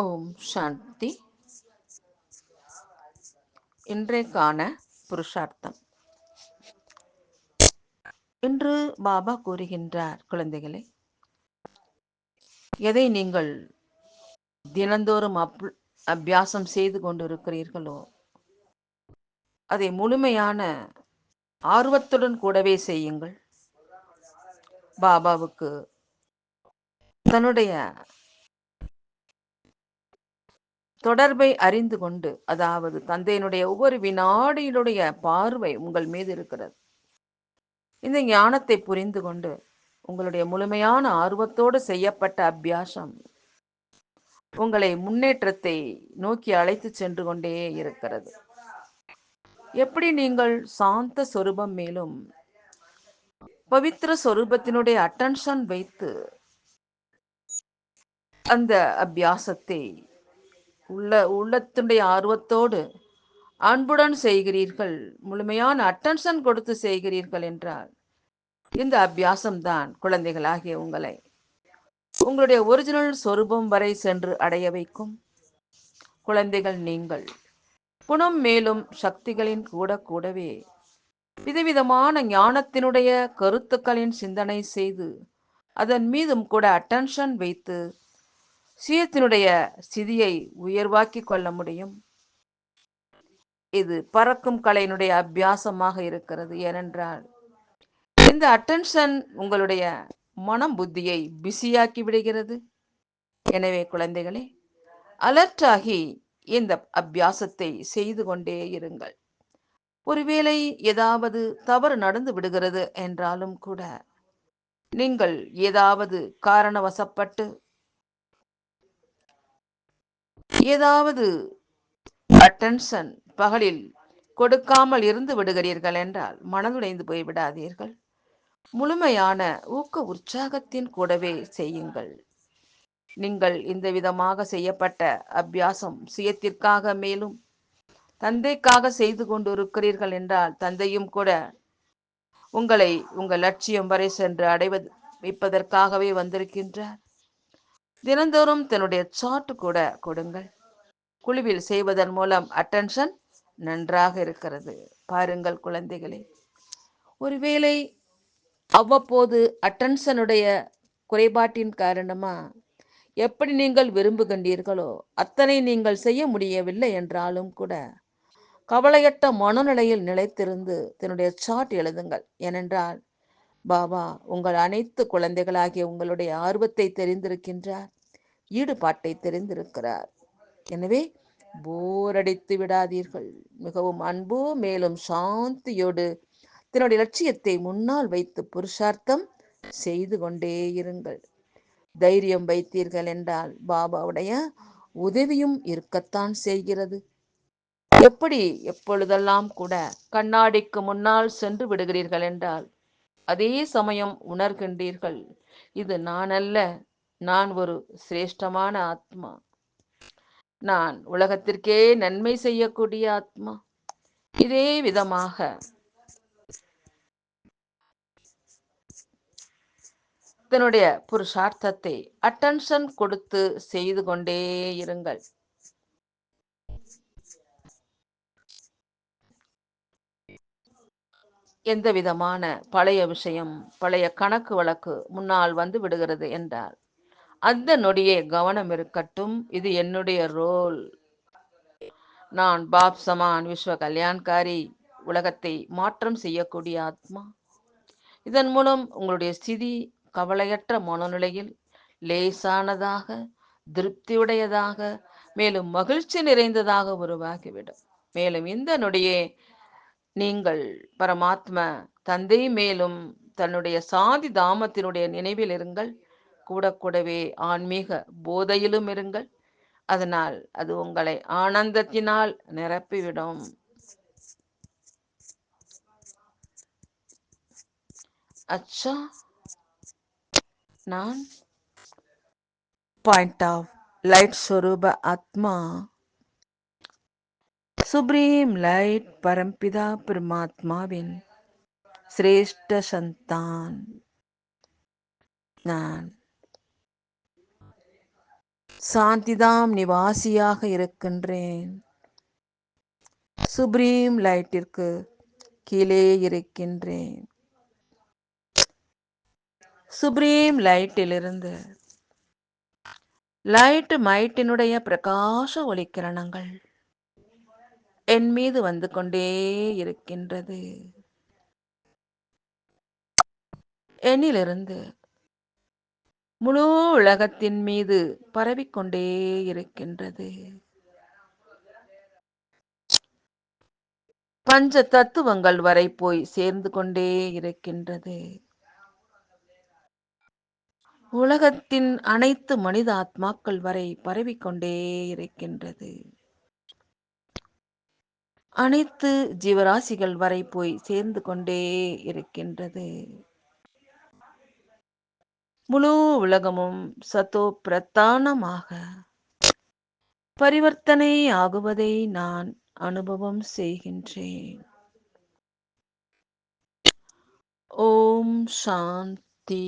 ஓம் சாந்தி. இன்றைக்கான புருஷார்த்தம். இன்று பாபா கூறுகின்றார், குழந்தைகளே, எதை நீங்கள் தினந்தோறும் அபியாசம் செய்து கொண்டிருக்கிறீர்களோ அதை முழுமையான ஆர்வத்துடன் கூடவே செய்யுங்கள். பாபாவுக்கு தன்னுடைய தொடர்பை அறிந்து கொண்டு, அதாவது தந்தையினுடைய ஒவ்வொரு வினாடியினுடைய பார்வை உங்கள் மீது இருக்கிறது. இந்த ஞானத்தை புரிந்து கொண்டு உங்களுடைய முழுமையான ஆர்வத்தோடு செய்யப்பட்ட அபியாசம் உங்களை முன்னேற்றத்தை நோக்கி அழைத்து சென்று கொண்டே இருக்கிறது. எப்படி நீங்கள் சாந்த சொரூபம் மேலும் பவித்திர சொரூபத்தினுடைய அட்டென்ஷன் வைத்து அந்த அபியாசத்தை உள்ளத்தினுடைய ஆர்வத்தோடு அன்புடன் செய்கிறீர்கள், முழுமையான அட்டென்ஷன் கொடுத்து செய்கிறீர்கள் என்றால் இந்த அபியாசம்தான் குழந்தைகளாகிய உங்களை உங்களுடைய ஒரிஜினல் சொரூபம் வரை சென்று அடைய வைக்கும். குழந்தைகள் நீங்கள் குணம் மேலும் சக்திகளின் கூடவே விதவிதமான ஞானத்தினுடைய கருத்துக்களின் சிந்தனை செய்து அதன் மீதும் கூட அட்டென்ஷன் வைத்து சுயத்தினுடைய ஸ்திதியை உயர்வாக்கி கொள்ள முடியும். இது பறக்கும் கலையினுடைய அபியாசமாக இருக்கிறது. ஏனென்றால் இந்த அட்டென்ஷன் உங்களுடைய மனம் புத்தியை பிஸியாக்கி விடுகிறது. எனவே குழந்தைகளே, அலர்ட்டாகி இந்த அபியாசத்தை செய்து கொண்டே இருங்கள். ஒருவேளை ஏதாவது தவறு நடந்து விடுகிறது என்றாலும் கூட நீங்கள் ஏதாவது காரணவசப்பட்டு ஏதாவது அட்டென்ஷன் பகலில் கொடுக்காமல் இருந்து விடுகிறீர்கள் என்றால் மனதுடைந்து போய் விடாதீர்கள். முழுமையான ஊக்க உற்சாகத்தின் கூடவே செய்யுங்கள். நீங்கள் இந்த விதமாக செய்யப்பட்ட அபியாசம் சுயத்திற்காக மேலும் தந்தைக்காக செய்து கொண்டு இருக்கிறீர்கள் என்றால் தந்தையும் கூட உங்களை உங்கள் லட்சியம் வரை சென்று அடைவது வைப்பதற்காகவே வந்திருக்கின்றார். தினந்தோறும் தன்னுடைய சார்ட் கூட கொடுங்கள். குழுவில் செய்வதன் மூலம் அட்டென்ஷன் நன்றாக இருக்கிறது. பாருங்கள் குழந்தைகளே, ஒருவேளை அவ்வப்போது அட்டென்ஷனுடைய குறைபாட்டின் காரணமா எப்படி நீங்கள் விரும்புகின்றீர்களோ அத்தனை நீங்கள் செய்ய முடியவில்லை என்றாலும் கூட கவலையற்ற மனநிலையில் நிலைத்திருந்து தன்னுடைய சார்ட் எழுதுங்கள். ஏனென்றால் பாபா உங்கள் அனைத்து குழந்தைகளாகிய உங்களுடைய ஆர்வத்தை தெரிந்திருக்கின்றார், ஈடுபாட்டை தெரிந்திருக்கிறார். எனவே போரடித்து விடாதீர்கள். மிகவும் அன்பு மேலும் சாந்தியோடு தன்னுடைய லட்சியத்தை முன்னால் வைத்து புருஷார்த்தம் செய்து கொண்டே இருங்கள். தைரியம் வைத்தீர்கள் என்றால் பாபாவுடைய உதவியும் இருக்கத்தான் செய்கிறது. எப்படி எப்பொழுதெல்லாம் கூட கண்ணாடிக்கு முன்னால் சென்று விடுகிறீர்கள் என்றால் அதே சமயம் உணர்கின்றீர்கள், இது நான் அல்ல, நான் ஒரு சிரேஷ்டமான ஆத்மா, நான் உலகத்திற்கே நன்மை செய்யக்கூடிய ஆத்மா. இதே விதமாக தன்னுடைய புருஷார்த்தத்தை அட்டென்ஷன் கொடுத்து செய்து கொண்டே இருங்கள். எந்த விதமான பழைய விஷயம், பழைய கணக்கு வழக்கு முன்னால் வந்து விடுகிறது என்றால் அந்த நொடியே கவனம் இருக்கட்டும், இது என்னுடைய ரோல், நான் பாப் சமான் விஸ்வ கல்யாண்காரி, உலகத்தை மாற்றம் செய்யக்கூடிய ஆத்மா. இதன் மூலம் உங்களுடைய ஸ்திதி கவலையற்ற மனநிலையில் லேசானதாக, திருப்தியுடையதாக, மேலும் மகிழ்ச்சி நிறைந்ததாக உருவாகிவிடும். மேலும் இந்த நொடியே நீங்கள் பரமாத்மா தந்தை மேலும் தன்னுடைய சாதி தாமத்தினுடைய நினைவில் இருங்கள். கூடவே ஆன்மீக போதையிலும் இருங்கள். அதனால் அது உங்களை ஆனந்தத்தினால் நிரப்பிவிடும். அச்சா, நான் பாயிண்ட் ஆஃப் லைட் ஸ்வரூப ஆத்மா, சுப்ரீம் லைட் பரம்பிதா பரமாத்மாவின் சிரேஷ்ட சந்தான். நான் சாந்திதாம் நிவாசியாக இருக்கின்றேன். சுப்ரீம் லைட்டிற்கு கீழே இருக்கின்றேன். சுப்ரீம் லைட்டிலிருந்து லைட் மைட்டினுடைய பிரகாச ஒளிக்கிரணங்கள் என் மீது வந்து கொண்டே இருக்கின்றது. என்னிலிருந்து முழு உலகத்தின் மீது பரவிக்கொண்டே இருக்கின்றது. பஞ்ச தத்துவங்கள் வரை போய் சேர்ந்து கொண்டே இருக்கின்றது. உலகத்தின் அனைத்து மனித ஆத்மாக்கள் வரை பரவிக்கொண்டே இருக்கின்றது. அனைத்து ஜீவராசிகள் வரை போய் சேர்ந்து கொண்டே இருக்கின்றது. முழு உலகமும் சத்தோ பிரதானமாக பரிவர்த்தனை ஆகுவதை நான் அனுபவம் செய்கின்றேன். ஓம் சாந்தி.